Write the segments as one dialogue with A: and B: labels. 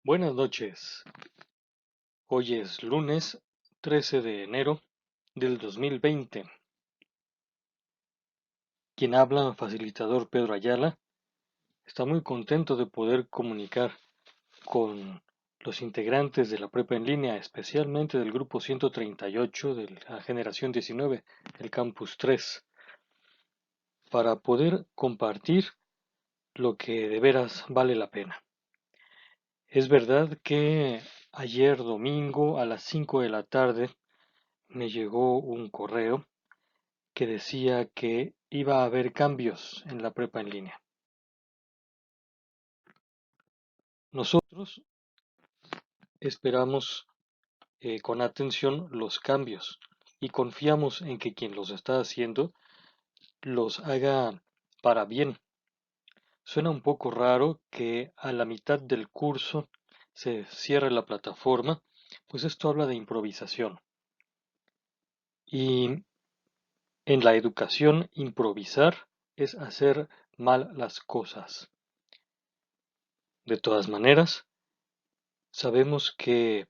A: Buenas noches. Hoy es lunes 13 de enero del 2020. Quien habla, facilitador Pedro Ayala, está muy contento de poder comunicar con los integrantes de la prepa en línea, especialmente del grupo 138 de la generación 19, el campus 3, para poder compartir lo que de veras vale la pena. Es verdad que ayer domingo a las 5 de la tarde me llegó un correo que decía que iba a haber cambios en la prepa en línea. Nosotros esperamos con atención los cambios y confiamos en que quien los está haciendo los haga para bien. Suena un poco raro que a la mitad del curso se cierre la plataforma, pues esto habla de improvisación. Y en la educación, improvisar es hacer mal las cosas. De todas maneras, sabemos que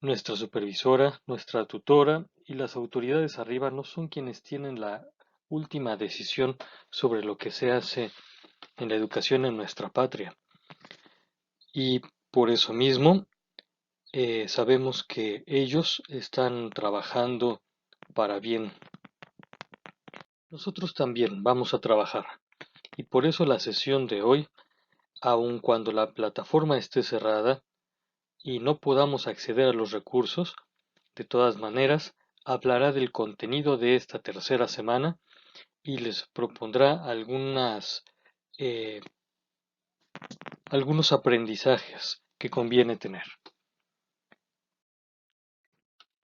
A: nuestra supervisora, nuestra tutora y las autoridades arriba no son quienes tienen la última decisión sobre lo que se hace en la educación en nuestra patria. Y por eso mismo sabemos que ellos están trabajando para bien. Nosotros también vamos a trabajar. Y por eso la sesión de hoy, aun cuando la plataforma esté cerrada y no podamos acceder a los recursos, de todas maneras, hablará del contenido de esta tercera semana y les propondrá eh, algunos aprendizajes que conviene tener.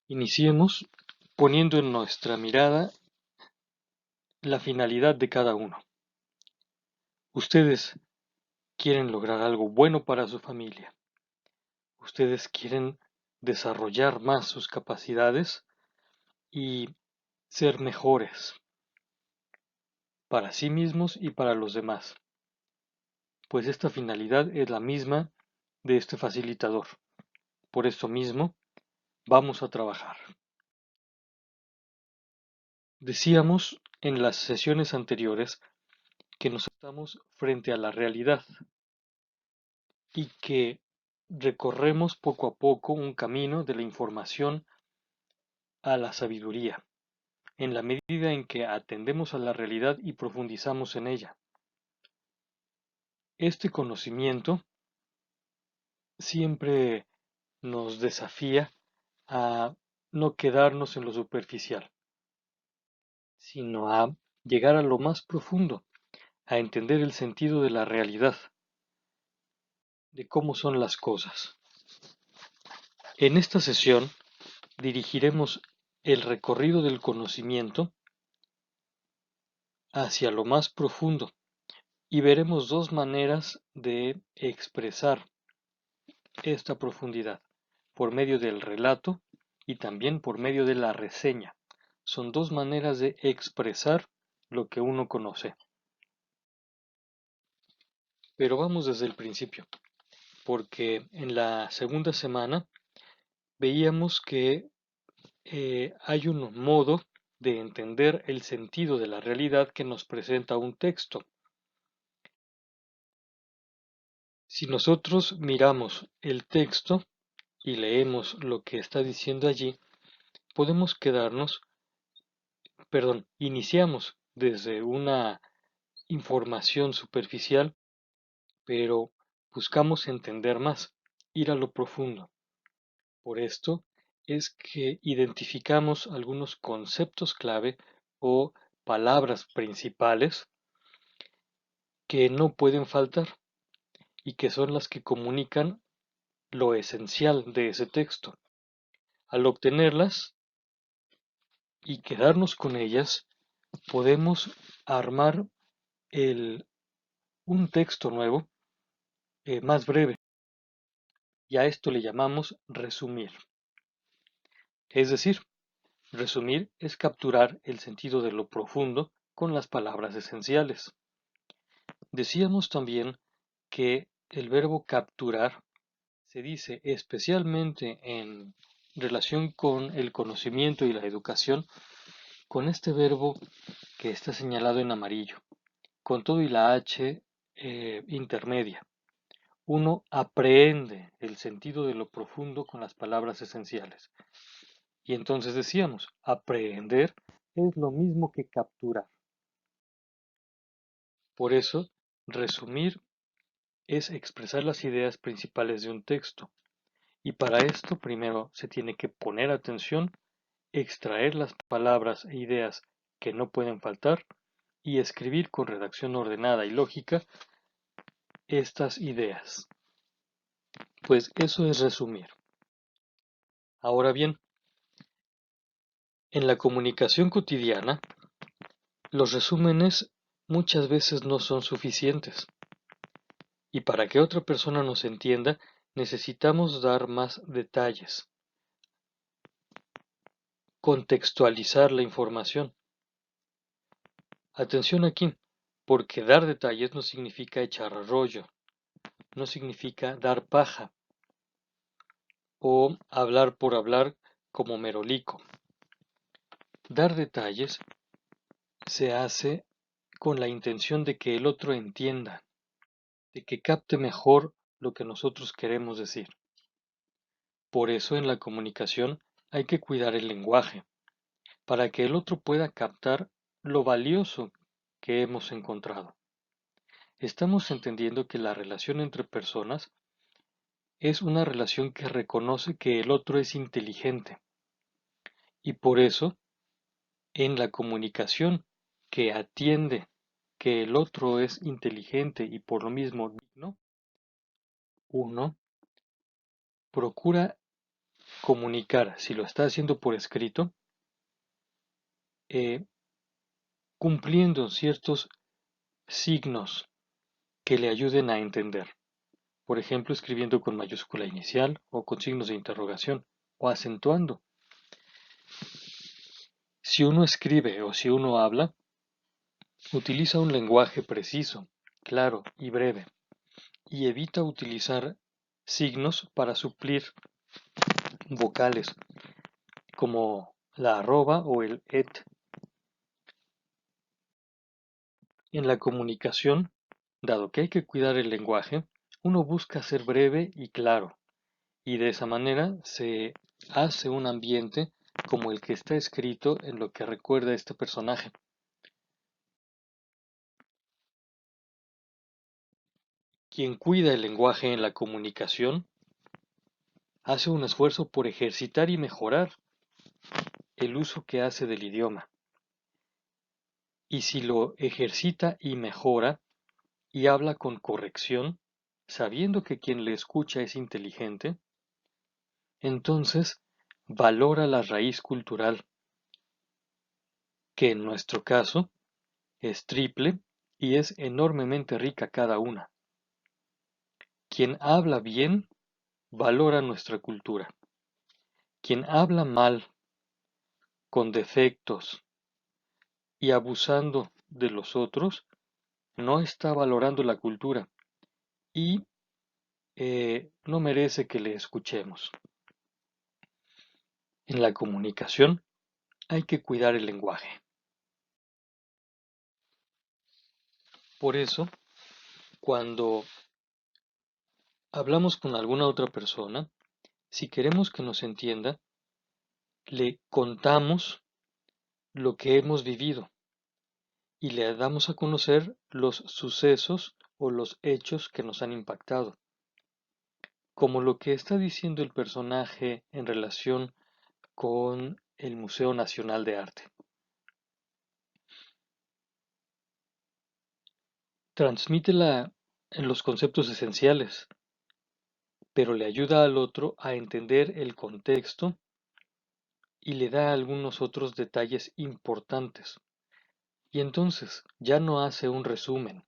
A: Iniciemos poniendo en nuestra mirada la finalidad de cada uno. Ustedes quieren lograr algo bueno para su familia. Ustedes quieren desarrollar más sus capacidades y ser mejores para sí mismos y para los demás, pues esta finalidad es la misma de este facilitador. Por esto mismo, vamos a trabajar. Decíamos en las sesiones anteriores que nos estamos frente a la realidad y que recorremos poco a poco un camino de la información a la sabiduría, en la medida en que atendemos a la realidad y profundizamos en ella. Este conocimiento siempre nos desafía a no quedarnos en lo superficial, sino a llegar a lo más profundo, a entender el sentido de la realidad, de cómo son las cosas. En esta sesión dirigiremos el recorrido del conocimiento hacia lo más profundo y veremos dos maneras de expresar esta profundidad, por medio del relato y también por medio de la reseña. Son dos maneras de expresar lo que uno conoce. Pero vamos desde el principio, porque en la segunda semana veíamos que hay un modo de entender el sentido de la realidad que nos presenta un texto. Si nosotros miramos el texto y leemos lo que está diciendo allí, podemos iniciamos desde una información superficial, pero buscamos entender más, ir a lo profundo. Por esto es que identificamos algunos conceptos clave o palabras principales que no pueden faltar y que son las que comunican lo esencial de ese texto. Al obtenerlas y quedarnos con ellas, podemos armar un texto nuevo más breve, y a esto le llamamos resumir. Es decir, resumir es capturar el sentido de lo profundo con las palabras esenciales. Decíamos también que el verbo capturar se dice especialmente en relación con el conocimiento y la educación, con este verbo que está señalado en amarillo, con todo y la H intermedia. Uno aprehende el sentido de lo profundo con las palabras esenciales. Y entonces decíamos, aprehender es lo mismo que capturar. Por eso, resumir es expresar las ideas principales de un texto. Y para esto primero se tiene que poner atención, extraer las palabras e ideas que no pueden faltar y escribir con redacción ordenada y lógica estas ideas. Pues eso es resumir. Ahora bien, en la comunicación cotidiana, los resúmenes muchas veces no son suficientes. Y para que otra persona nos entienda, necesitamos dar más detalles, contextualizar la información. Atención aquí, porque dar detalles no significa echar rollo, no significa dar paja o hablar por hablar como merolico. Dar detalles se hace con la intención de que el otro entienda, de que capte mejor lo que nosotros queremos decir. Por eso en la comunicación hay que cuidar el lenguaje, para que el otro pueda captar lo valioso que hemos encontrado. Estamos entendiendo que la relación entre personas es una relación que reconoce que el otro es inteligente y por eso en la comunicación que atiende que el otro es inteligente y por lo mismo digno, uno procura comunicar, si lo está haciendo por escrito, eh, cumpliendo ciertos signos que le ayuden a entender. Por ejemplo, escribiendo con mayúscula inicial o con signos de interrogación o acentuando. Si uno escribe o si uno habla, utiliza un lenguaje preciso, claro y breve, y evita utilizar signos para suplir vocales como la arroba o el et. En la comunicación, dado que hay que cuidar el lenguaje, uno busca ser breve y claro, y de esa manera se hace un ambiente como el que está escrito en lo que recuerda este personaje. Quien cuida el lenguaje en la comunicación hace un esfuerzo por ejercitar y mejorar el uso que hace del idioma. Y si lo ejercita y mejora y habla con corrección, sabiendo que quien le escucha es inteligente, entonces valora la raíz cultural, que en nuestro caso es triple y es enormemente rica cada una. Quien habla bien valora nuestra cultura. Quien habla mal, con defectos y abusando de los otros, no está valorando la cultura y no merece que le escuchemos. En la comunicación hay que cuidar el lenguaje. Por eso, cuando hablamos con alguna otra persona, si queremos que nos entienda, le contamos lo que hemos vivido y le damos a conocer los sucesos o los hechos que nos han impactado, como lo que está diciendo el personaje en relación con el Museo Nacional de Arte. Transmite en los conceptos esenciales, pero le ayuda al otro a entender el contexto y le da algunos otros detalles importantes. Y entonces ya no hace un resumen,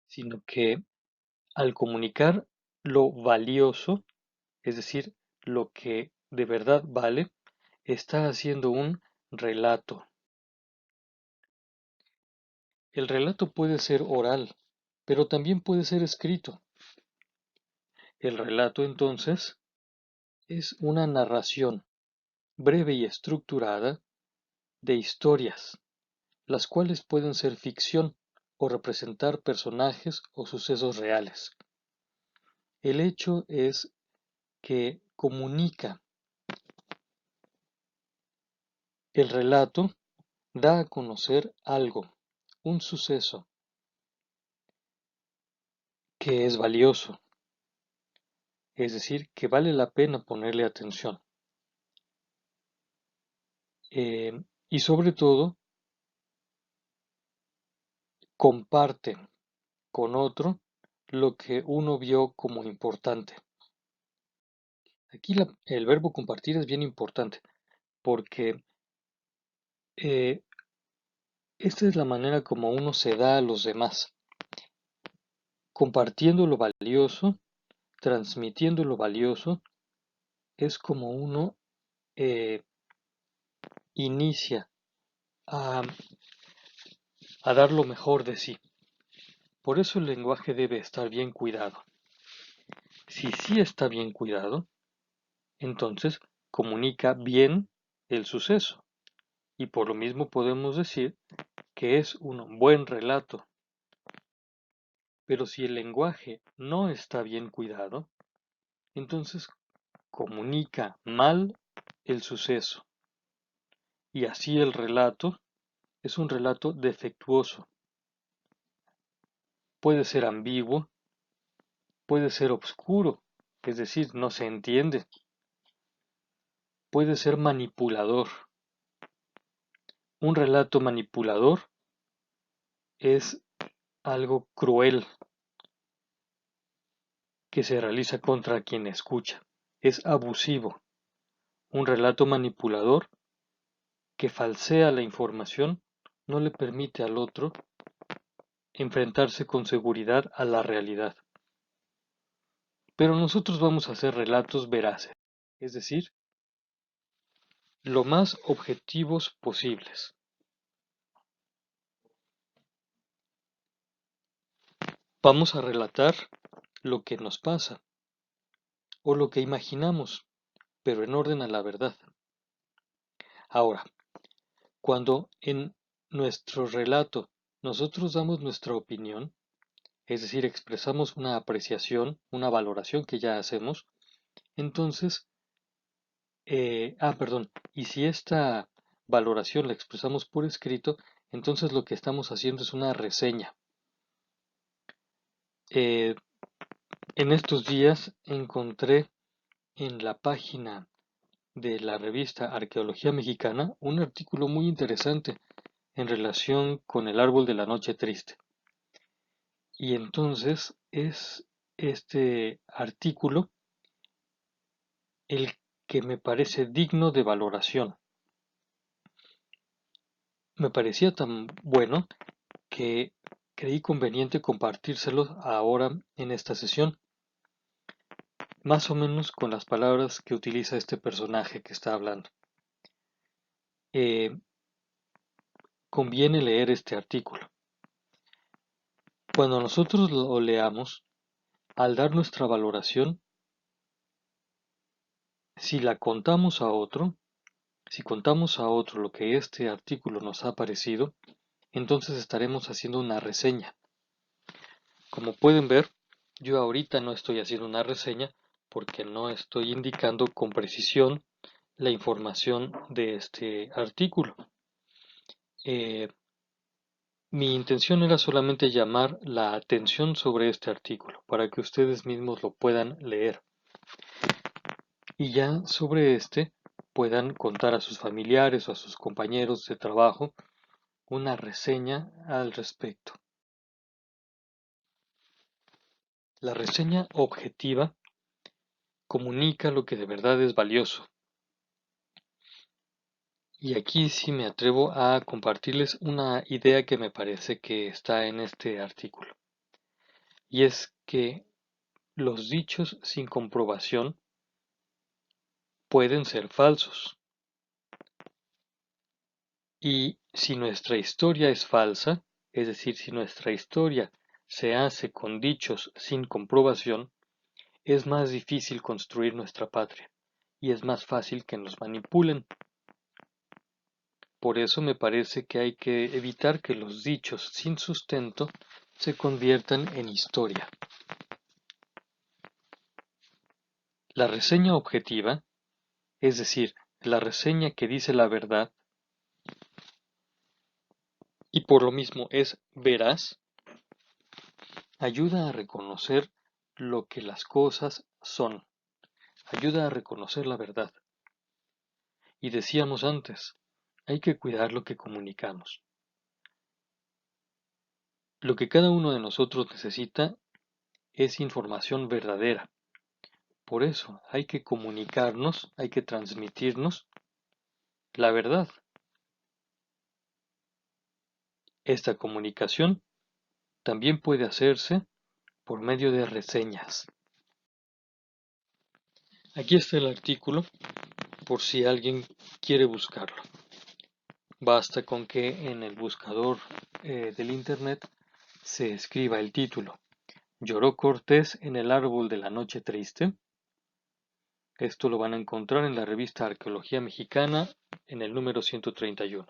A: sino que al comunicar lo valioso, es decir, lo que de verdad vale, está haciendo un relato. El relato puede ser oral, pero también puede ser escrito. El relato, entonces, es una narración breve y estructurada de historias, las cuales pueden ser ficción o representar personajes o sucesos reales. El hecho es que comunica. El relato da a conocer algo, un suceso, que es valioso, es decir, que vale la pena ponerle atención. Y sobre todo, comparte con otro lo que uno vio como importante. Aquí el verbo compartir es bien importante porque esta es la manera como uno se da a los demás, compartiendo lo valioso, transmitiendo lo valioso, es como uno eh, inicia a, a dar lo mejor de sí. Por eso el lenguaje debe estar bien cuidado. Si sí está bien cuidado, entonces comunica bien el suceso. Y por lo mismo podemos decir que es un buen relato. Pero si el lenguaje no está bien cuidado, entonces comunica mal el suceso. Y así el relato es un relato defectuoso. Puede ser ambiguo, puede ser obscuro, es decir, no se entiende. Puede ser manipulador. Un relato manipulador es algo cruel que se realiza contra quien escucha. Es abusivo. Un relato manipulador que falsea la información no le permite al otro enfrentarse con seguridad a la realidad. Pero nosotros vamos a hacer relatos veraces, es decir, lo más objetivos posibles. Vamos a relatar lo que nos pasa o lo que imaginamos, pero en orden a la verdad. Ahora, cuando en nuestro relato nosotros damos nuestra opinión, es decir, expresamos una apreciación, una valoración que ya hacemos, entonces, perdón, y si esta valoración la expresamos por escrito, entonces lo que estamos haciendo es una reseña. Eh, en estos días encontré en la página de la revista Arqueología Mexicana un artículo muy interesante en relación con el árbol de la noche triste. Y entonces es este artículo el que me parece digno de valoración. Me parecía tan bueno que creí conveniente compartírselos ahora en esta sesión, más o menos con las palabras que utiliza este personaje que está hablando. Conviene leer este artículo. Cuando nosotros lo leamos, al dar nuestra valoración, si la contamos a otro, si contamos a otro lo que este artículo nos ha parecido, entonces estaremos haciendo una reseña. Como pueden ver, yo ahorita no estoy haciendo una reseña porque no estoy indicando con precisión la información de este artículo. Mi intención era solamente llamar la atención sobre este artículo para que ustedes mismos lo puedan leer y ya sobre este puedan contar a sus familiares o a sus compañeros de trabajo una reseña al respecto. La reseña objetiva comunica lo que de verdad es valioso. Y aquí sí me atrevo a compartirles una idea que me parece que está en este artículo. Y es que los dichos sin comprobación pueden ser falsos. Y si nuestra historia es falsa, es decir, si nuestra historia se hace con dichos sin comprobación, es más difícil construir nuestra patria y es más fácil que nos manipulen. Por eso me parece que hay que evitar que los dichos sin sustento se conviertan en historia. La reseña objetiva, es decir, la reseña que dice la verdad, y por lo mismo es veraz, ayuda a reconocer lo que las cosas son, ayuda a reconocer la verdad. Y decíamos antes, hay que cuidar lo que comunicamos. Lo que cada uno de nosotros necesita es información verdadera. Por eso hay que comunicarnos, hay que transmitirnos la verdad. Esta comunicación también puede hacerse por medio de reseñas. Aquí está el artículo por si alguien quiere buscarlo. Basta con que en el buscador del internet se escriba el título. ¿Lloró Cortés en el árbol de la noche triste? Esto lo van a encontrar en la revista Arqueología Mexicana en el número 131.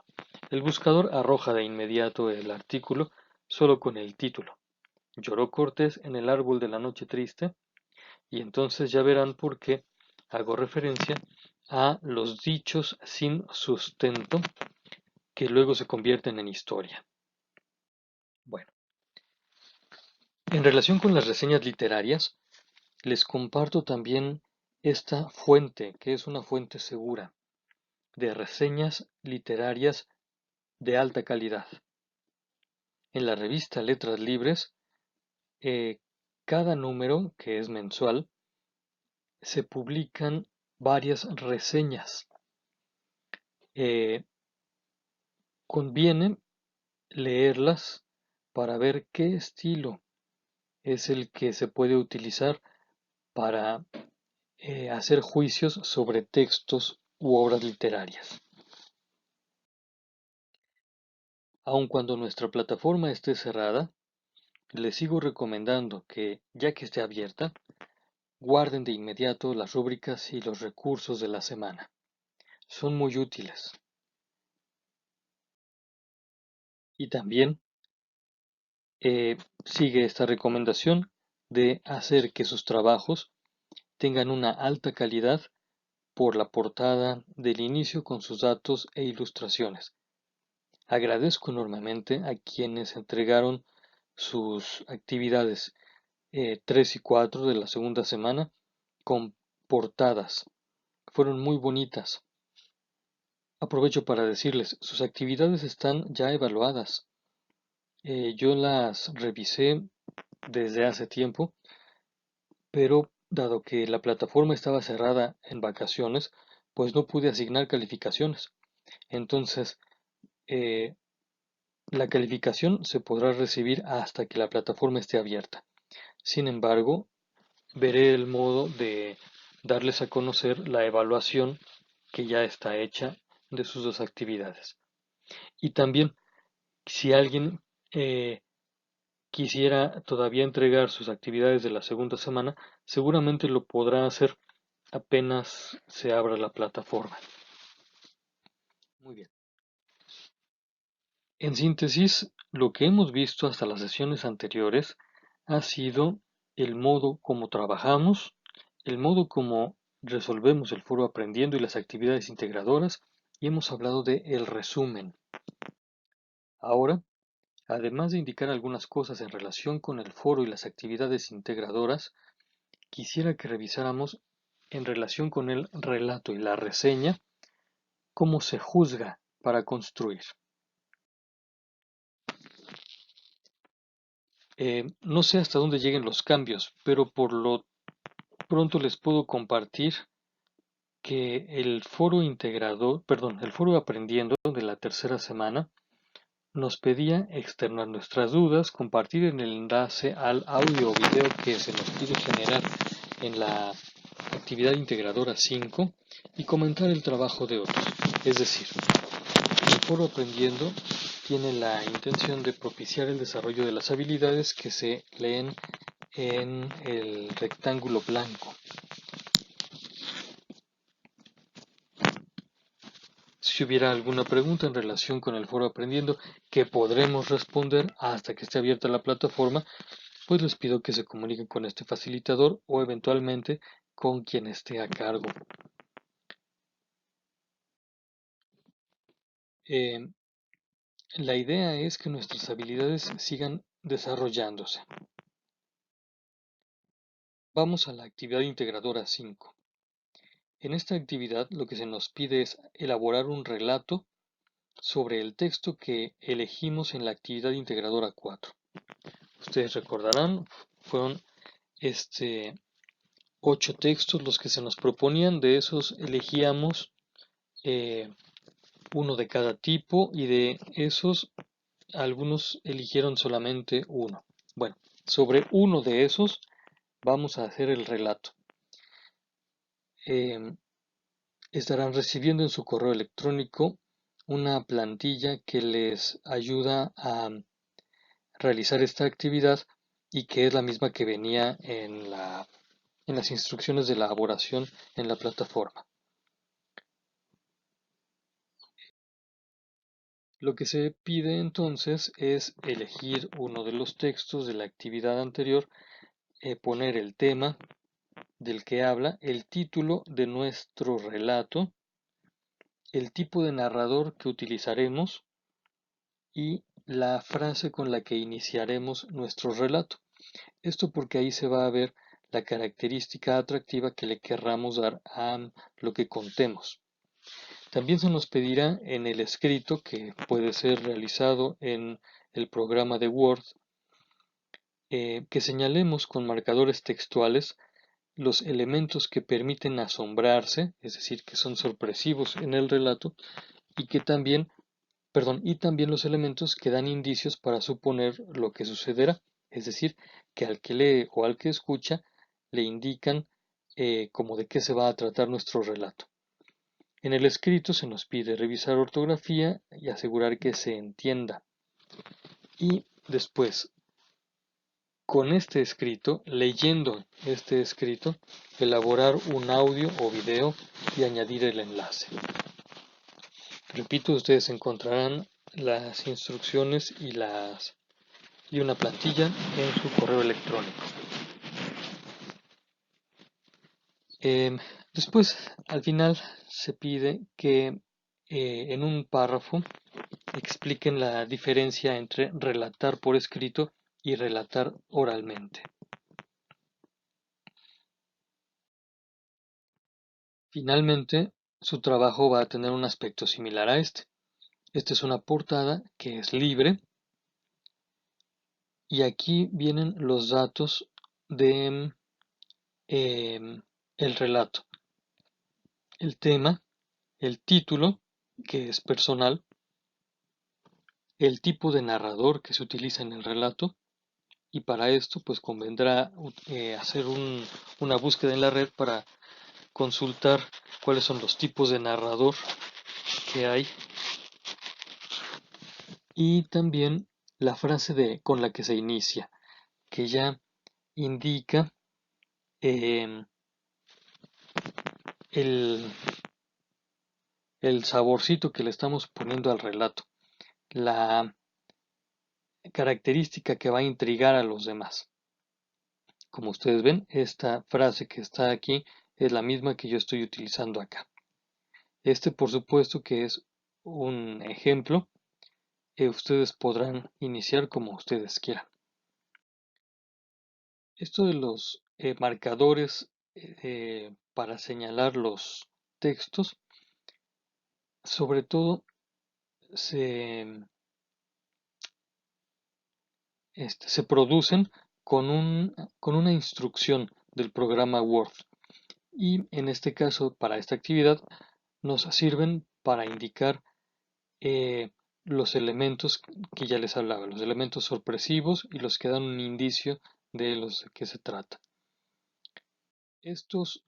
A: El buscador arroja de inmediato el artículo solo con el título. ¿Lloró Cortés en el árbol de la noche triste? Y entonces ya verán por qué hago referencia a los dichos sin sustento que luego se convierten en historia. Bueno, en relación con las reseñas literarias, les comparto también esta fuente, que es una fuente segura, de reseñas literarias de alta calidad. En la revista Letras Libres, cada número, que es mensual, se publican varias reseñas. Conviene leerlas para ver qué estilo es el que se puede utilizar para hacer juicios sobre textos u obras literarias. Aun cuando nuestra plataforma esté cerrada, les sigo recomendando que, ya que esté abierta, guarden de inmediato las rúbricas y los recursos de la semana. Son muy útiles. Y también sigue esta recomendación de hacer que sus trabajos tengan una alta calidad por la portada del inicio con sus datos e ilustraciones. Agradezco enormemente a quienes entregaron sus actividades 3 y 4 de la segunda semana con portadas. Fueron muy bonitas. Aprovecho para decirles, sus actividades están ya evaluadas. Yo las revisé desde hace tiempo, pero dado que la plataforma estaba cerrada en vacaciones, pues no pude asignar calificaciones. Entonces, la calificación se podrá recibir hasta que la plataforma esté abierta. Sin embargo, veré el modo de darles a conocer la evaluación que ya está hecha de sus dos actividades. Y también, si alguien quisiera todavía entregar sus actividades de la segunda semana, seguramente lo podrá hacer apenas se abra la plataforma. Muy bien. En síntesis, lo que hemos visto hasta las sesiones anteriores ha sido el modo como trabajamos, el modo como resolvemos el foro aprendiendo y las actividades integradoras, y hemos hablado de el resumen. Ahora, además de indicar algunas cosas en relación con el foro y las actividades integradoras, quisiera que revisáramos en relación con el relato y la reseña cómo se juzga para construir. No sé hasta dónde lleguen los cambios, pero por lo pronto les puedo compartir que el foro el foro aprendiendo de la tercera semana nos pedía externar nuestras dudas, compartir en el enlace al audio o video que se nos pide generar en la actividad integradora 5 y comentar el trabajo de otros. Es decir, el foro aprendiendo tiene la intención de propiciar el desarrollo de las habilidades que se leen en el rectángulo blanco. Si hubiera alguna pregunta en relación con el foro aprendiendo que podremos responder hasta que esté abierta la plataforma, pues les pido que se comuniquen con este facilitador o eventualmente con quien esté a cargo. Eh, la idea es que nuestras habilidades sigan desarrollándose. Vamos a la actividad integradora 5. En esta actividad lo que se nos pide es elaborar un relato sobre el texto que elegimos en la actividad integradora 4. Ustedes recordarán, fueron 8 textos los que se nos proponían. De esos elegíamos uno de cada tipo y de esos algunos eligieron solamente uno. Bueno, sobre uno de esos vamos a hacer el relato. Estarán recibiendo en su correo electrónico una plantilla que les ayuda a realizar esta actividad y que es la misma que venía en las instrucciones de elaboración en la plataforma. Lo que se pide entonces es elegir uno de los textos de la actividad anterior, poner el tema del que habla, el título de nuestro relato, el tipo de narrador que utilizaremos y la frase con la que iniciaremos nuestro relato. Esto porque ahí se va a ver la característica atractiva que le querramos dar a lo que contemos. También se nos pedirá en el escrito, que puede ser realizado en el programa de Word, que señalemos con marcadores textuales los elementos que permiten asombrarse, es decir, que son sorpresivos en el relato, y que también, y también los elementos que dan indicios para suponer lo que sucederá, es decir, que al que lee o al que escucha le indican como de qué se va a tratar nuestro relato. En el escrito se nos pide revisar ortografía y asegurar que se entienda. Y después, con este escrito, leyendo este escrito, elaborar un audio o video y añadir el enlace. Repito, ustedes encontrarán las instrucciones y una plantilla en su correo electrónico. Después, al final, se pide que en un párrafo expliquen la diferencia entre relatar por escrito y relatar oralmente. Finalmente, su trabajo va a tener un aspecto similar a este. Esta es una portada que es libre y aquí vienen los datos de el relato, el tema, el título, que es personal, el tipo de narrador que se utiliza en el relato, y para esto pues convendrá hacer una búsqueda en la red para consultar cuáles son los tipos de narrador que hay y también la frase con la que se inicia, que ya indica el, el saborcito que le estamos poniendo al relato, la característica que va a intrigar a los demás. Como ustedes ven, esta frase que está aquí es la misma que yo estoy utilizando acá. Este, por supuesto, que es un ejemplo. Ustedes podrán iniciar como ustedes quieran. Esto de los marcadores para señalar los textos, sobre todo se, se producen con una instrucción del programa Word. Y en este caso, para esta actividad, nos sirven para indicar los elementos que ya les hablaba, los elementos sorpresivos y los que dan un indicio de los de qué se trata. Estos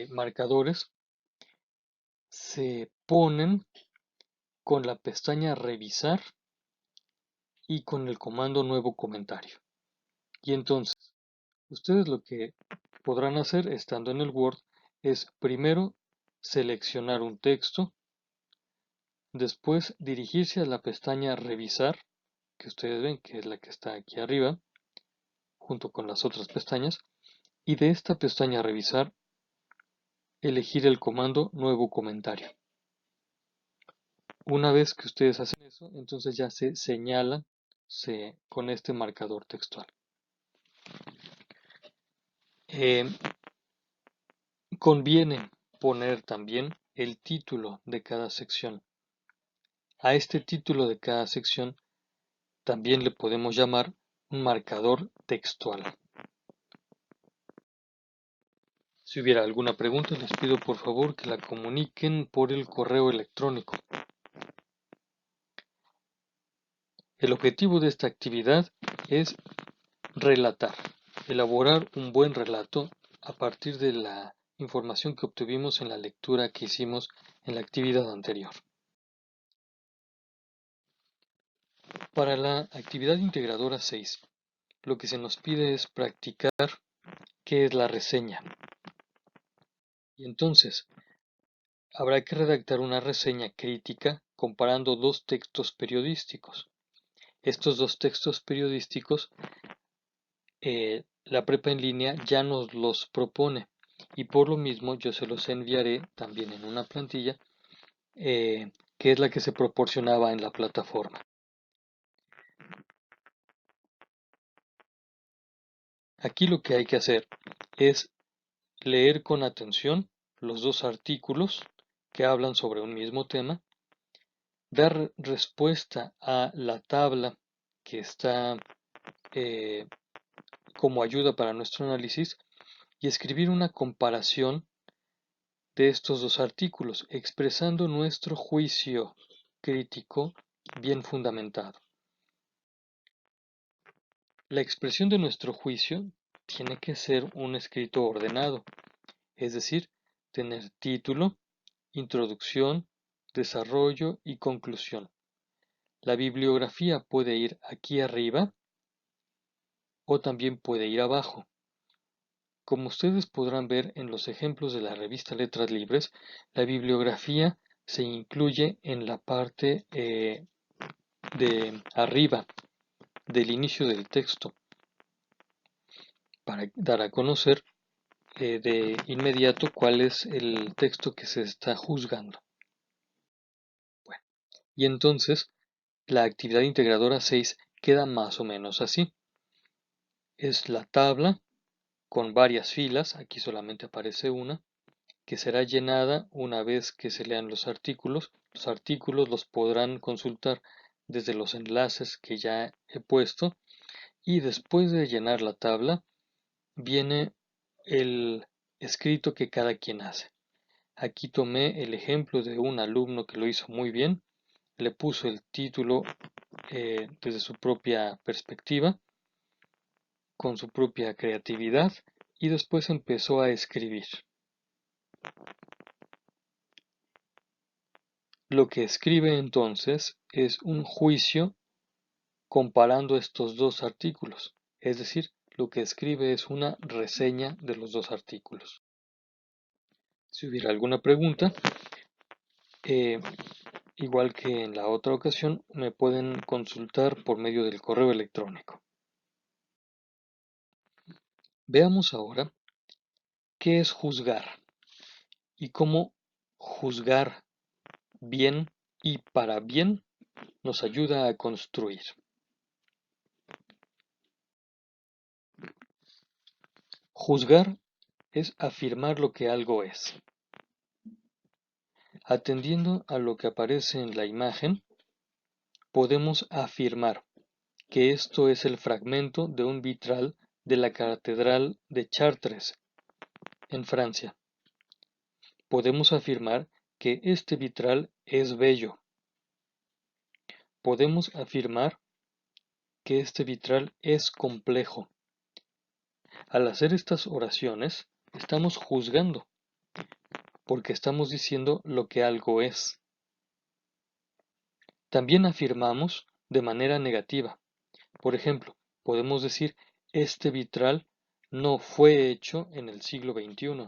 A: marcadores se ponen con la pestaña Revisar y con el comando Nuevo comentario. Y entonces, Ustedes lo que podrán hacer estando en el Word es primero seleccionar un texto, después dirigirse a la pestaña Revisar, que ustedes ven que es la que está aquí arriba, junto con las otras pestañas, y de esta pestaña Revisar elegir el comando Nuevo comentario. Una vez que ustedes hacen eso, entonces ya se señala con este marcador textual. Conviene poner también el título de cada sección. A este título de cada sección también le podemos llamar un marcador textual. Si hubiera alguna pregunta, les pido por favor que la comuniquen por el correo electrónico. El objetivo de esta actividad es relatar, elaborar un buen relato a partir de la información que obtuvimos en la lectura que hicimos en la actividad anterior. Para la actividad integradora 6, lo que se nos pide es practicar qué es la reseña. Y entonces, habrá que redactar una reseña crítica comparando dos textos periodísticos. Estos dos textos periodísticos, la prepa en línea ya nos los propone y por lo mismo yo se los enviaré también en una plantilla que es la que se proporcionaba en la plataforma. Aquí lo que hay que hacer es leer con atención los dos artículos que hablan sobre un mismo tema, dar respuesta a la tabla que está como ayuda para nuestro análisis y escribir una comparación de estos dos artículos, expresando nuestro juicio crítico bien fundamentado. La expresión de nuestro juicio tiene que ser un escrito ordenado, es decir, tener título, introducción, desarrollo y conclusión. La bibliografía puede ir aquí arriba o también puede ir abajo. Como ustedes podrán ver en los ejemplos de la revista Letras Libres, la bibliografía se incluye en la parte de arriba del inicio del texto para dar a conocer de inmediato cuál es el texto que se está juzgando. Bueno, y entonces la actividad integradora 6 queda más o menos así. Es la tabla con varias filas, aquí solamente aparece una, que será llenada una vez que se lean los artículos. Los artículos los podrán consultar desde los enlaces que ya he puesto y después de llenar la tabla viene el escrito que cada quien hace. Aquí tomé el ejemplo de un alumno que lo hizo muy bien, le puso el título desde su propia perspectiva, con su propia creatividad y después empezó a escribir. Lo que escribe entonces es un juicio comparando estos dos artículos, es decir, lo que escribe es una reseña de los dos artículos. Si hubiera alguna pregunta, igual que en la otra ocasión, me pueden consultar por medio del correo electrónico. Veamos ahora qué es juzgar y cómo juzgar bien y para bien nos ayuda a construir. Juzgar es afirmar lo que algo es. Atendiendo a lo que aparece en la imagen, podemos afirmar que esto es el fragmento de un vitral de la Catedral de Chartres, en Francia. Podemos afirmar que este vitral es bello. Podemos afirmar que este vitral es complejo. Al hacer estas oraciones, estamos juzgando, porque estamos diciendo lo que algo es. También afirmamos de manera negativa. Por ejemplo, podemos decir, este vitral no fue hecho en el siglo XXI,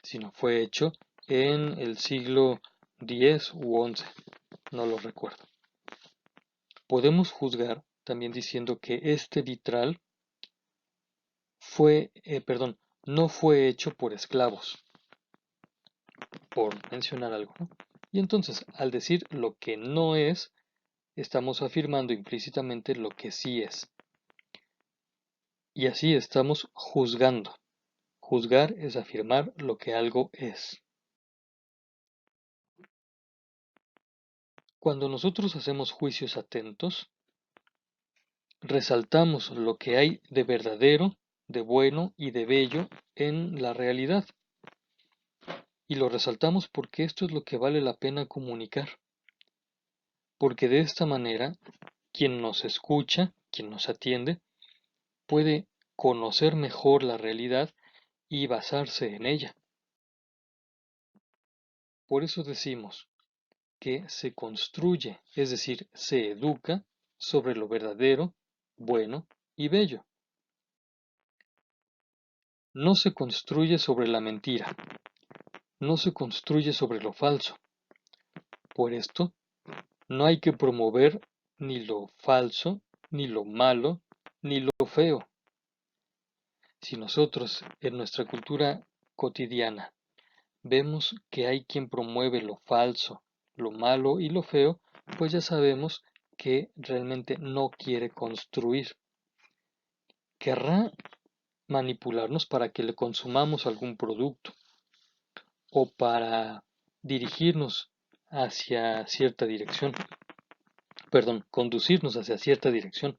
A: sino fue hecho en el siglo X u XI, no lo recuerdo. Podemos juzgar también diciendo que este vitral no fue hecho por esclavos, por mencionar algo, ¿no? Y entonces, al decir lo que no es, estamos afirmando implícitamente lo que sí es. Y así estamos juzgando. Juzgar es afirmar lo que algo es. Cuando nosotros hacemos juicios atentos, resaltamos lo que hay de verdadero, de bueno y de bello en la realidad. Y lo resaltamos porque esto es lo que vale la pena comunicar. Porque de esta manera, quien nos escucha, quien nos atiende, puede conocer mejor la realidad y basarse en ella. Por eso decimos que se construye, es decir, se educa sobre lo verdadero, bueno y bello. No se construye sobre la mentira, no se construye sobre lo falso. Por esto, no hay que promover ni lo falso, ni lo malo, ni lo feo. Si nosotros en nuestra cultura cotidiana vemos que hay quien promueve lo falso, lo malo y lo feo, pues ya sabemos que realmente no quiere construir. Querrá manipularnos para que le consumamos algún producto o para dirigirnos hacia cierta dirección, conducirnos hacia cierta dirección.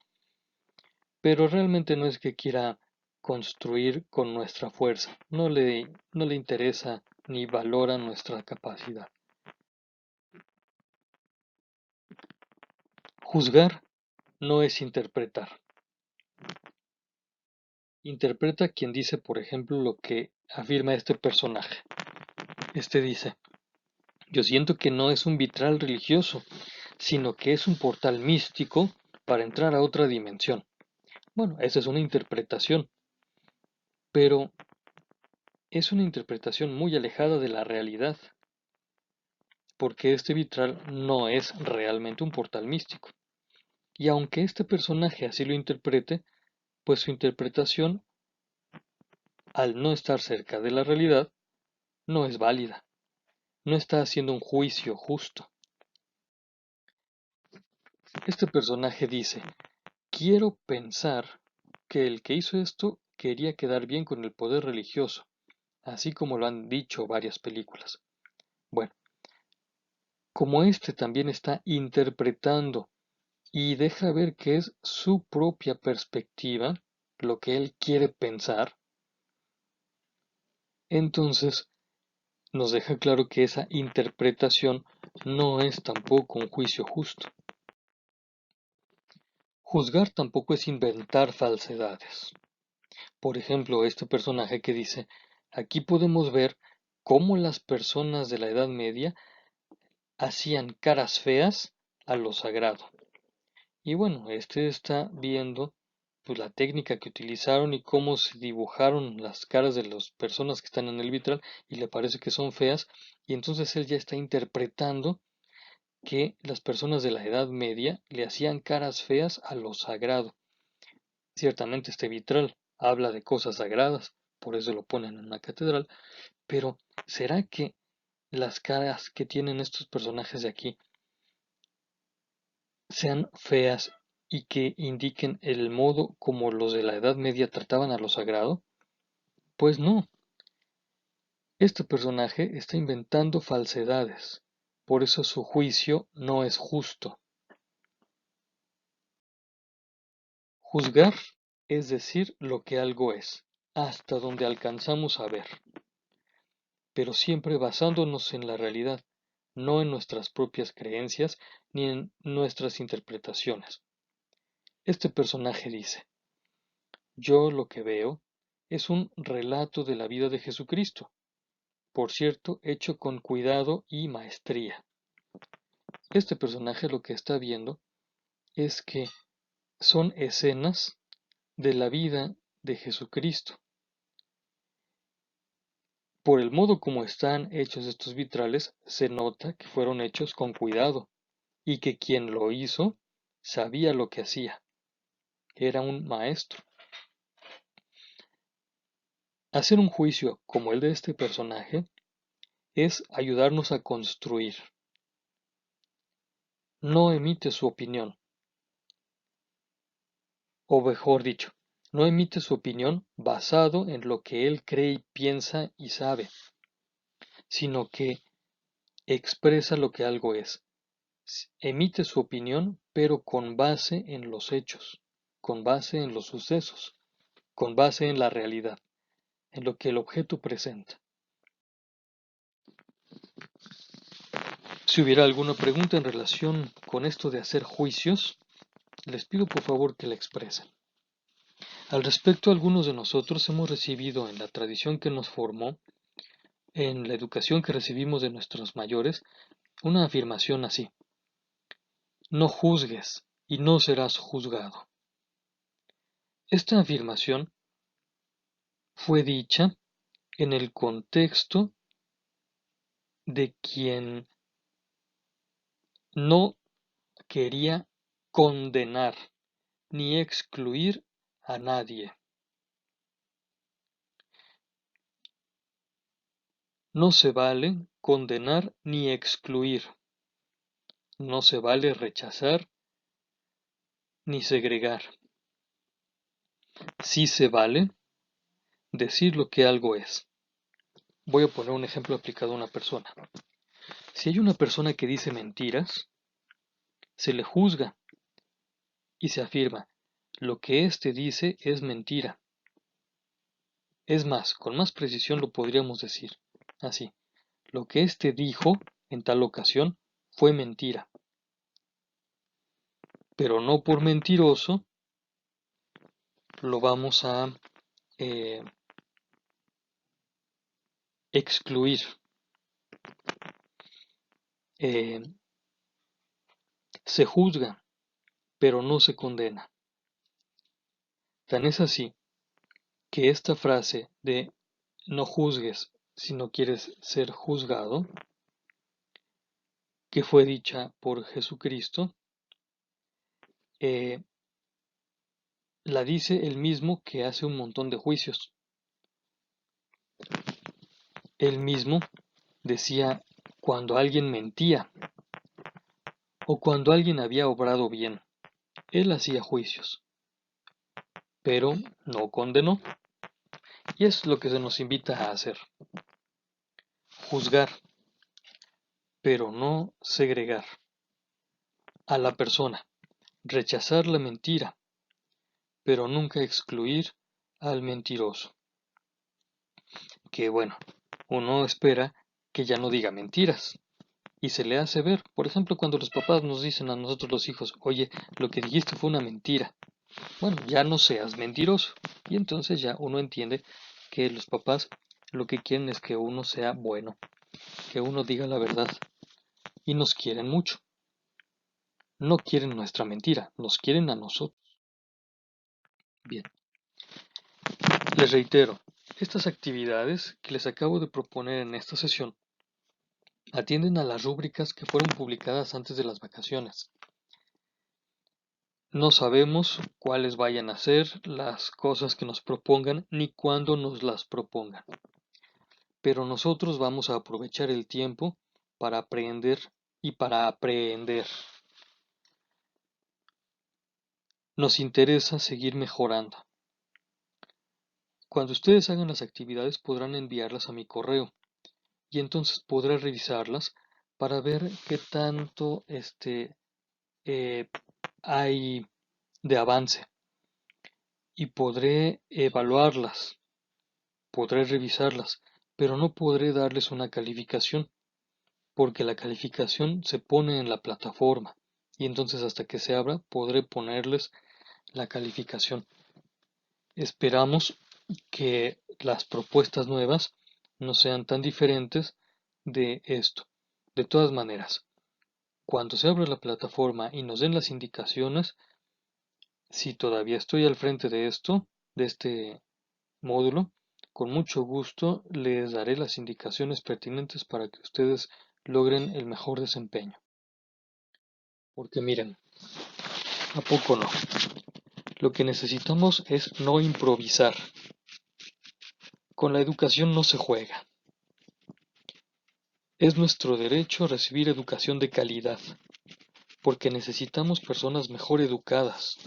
A: Pero realmente no es que quiera construir con nuestra fuerza, no le interesa ni valora nuestra capacidad. Juzgar no es interpretar. Interpreta quien dice, por ejemplo, lo que afirma este personaje. Este dice, yo siento que no es un vitral religioso, sino que es un portal místico para entrar a otra dimensión. Bueno, esa es una interpretación, pero es una interpretación muy alejada de la realidad, porque este vitral no es realmente un portal místico. Y aunque este personaje así lo interprete, pues su interpretación, al no estar cerca de la realidad, no es válida, no está haciendo un juicio justo. Este personaje dice, quiero pensar que el que hizo esto quería quedar bien con el poder religioso, así como lo han dicho varias películas. Bueno, como este también está interpretando y deja ver que es su propia perspectiva, lo que él quiere pensar, entonces nos deja claro que esa interpretación no es tampoco un juicio justo. Juzgar tampoco es inventar falsedades. Por ejemplo, este personaje que dice, aquí podemos ver cómo las personas de la Edad Media hacían caras feas a lo sagrado. Y bueno, este está viendo pues la técnica que utilizaron y cómo se dibujaron las caras de las personas que están en el vitral y le parece que son feas y entonces él ya está interpretando que las personas de la Edad Media le hacían caras feas a lo sagrado. Ciertamente este vitral habla de cosas sagradas, por eso lo ponen en una catedral, pero ¿será que las caras que tienen estos personajes de aquí sean feas y que indiquen el modo como los de la Edad Media trataban a lo sagrado? Pues no, este personaje está inventando falsedades, por eso su juicio no es justo. Juzgar es decir lo que algo es, hasta donde alcanzamos a ver, pero siempre basándonos en la realidad, no en nuestras propias creencias ni en nuestras interpretaciones. Este personaje dice, yo lo que veo es un relato de la vida de Jesucristo, por cierto, hecho con cuidado y maestría. Este personaje lo que está viendo es que son escenas de la vida de Jesucristo. Por el modo como están hechos estos vitrales, se nota que fueron hechos con cuidado y que quien lo hizo sabía lo que hacía. Era un maestro. Hacer un juicio como el de este personaje es ayudarnos a construir. No emite su opinión, o mejor dicho, no emite su opinión basado en lo que él cree y piensa y sabe, sino que expresa lo que algo es. Emite su opinión, pero con base en los hechos, con base en los sucesos, con base en la realidad, en lo que el objeto presenta. Si hubiera alguna pregunta en relación con esto de hacer juicios, les pido por favor que la expresen. Al respecto, algunos de nosotros hemos recibido en la tradición que nos formó, en la educación que recibimos de nuestros mayores, una afirmación así: no juzgues y no serás juzgado. Esta afirmación fue dicha en el contexto de quien no quería condenar ni excluir a nadie. No se vale condenar ni excluir. No se vale rechazar ni segregar. Sí se vale decir lo que algo es. Voy a poner un ejemplo aplicado a una persona. Si hay una persona que dice mentiras, se le juzga y se afirma: lo que éste dice es mentira. Es más, con más precisión lo podríamos decir así: lo que éste dijo en tal ocasión fue mentira. Pero no por mentiroso lo vamos a excluir. Se juzga, pero no se condena. Tan es así que esta frase de no juzgues si no quieres ser juzgado, que fue dicha por Jesucristo, la dice el mismo que hace un montón de juicios. Él mismo decía cuando alguien mentía o cuando alguien había obrado bien. Él hacía juicios, pero no condenó. Y es lo que se nos invita a hacer: juzgar, pero no segregar a la persona, rechazar la mentira, pero nunca excluir al mentiroso. Que bueno, uno espera que ya no diga mentiras y se le hace ver. Por ejemplo, cuando los papás nos dicen a nosotros los hijos: oye, lo que dijiste fue una mentira. Bueno, ya no seas mentiroso. Y entonces ya uno entiende que los papás lo que quieren es que uno sea bueno, que uno diga la verdad. Y nos quieren mucho. No quieren nuestra mentira, nos quieren a nosotros. Bien, les reitero, estas actividades que les acabo de proponer en esta sesión atienden a las rúbricas que fueron publicadas antes de las vacaciones. No sabemos cuáles vayan a ser las cosas que nos propongan ni cuándo nos las propongan, pero nosotros vamos a aprovechar el tiempo para aprender y para aprender. Nos interesa seguir mejorando. Cuando ustedes hagan las actividades podrán enviarlas a mi correo y entonces podré revisarlas para ver qué tanto hay de avance y podré evaluarlas, podré revisarlas, pero no podré darles una calificación porque la calificación se pone en la plataforma y entonces hasta que se abra podré ponerles la calificación. Esperamos que las propuestas nuevas no sean tan diferentes de esto. De todas maneras, cuando se abra la plataforma y nos den las indicaciones, si todavía estoy al frente de esto, de este módulo, con mucho gusto les daré las indicaciones pertinentes para que ustedes logren el mejor desempeño. Porque miren, ¿a poco no? Lo que necesitamos es no improvisar. Con la educación no se juega. Es nuestro derecho recibir educación de calidad, porque necesitamos personas mejor educadas,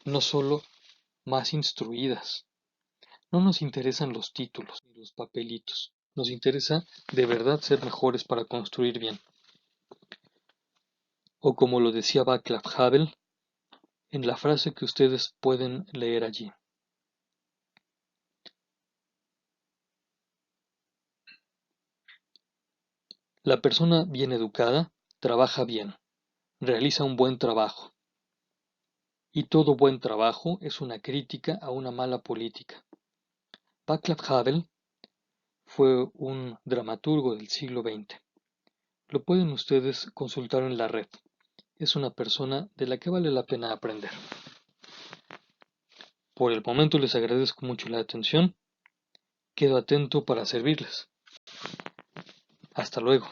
A: no solo más instruidas. No nos interesan los títulos ni los papelitos. Nos interesa de verdad ser mejores para construir bien. O como lo decía Václav Havel, en la frase que ustedes pueden leer allí. La persona bien educada trabaja bien, realiza un buen trabajo. Y todo buen trabajo es una crítica a una mala política. Václav Havel fue un dramaturgo del siglo XX. Lo pueden ustedes consultar en la red. Es una persona de la que vale la pena aprender. Por el momento les agradezco mucho la atención. Quedo atento para servirles. Hasta luego.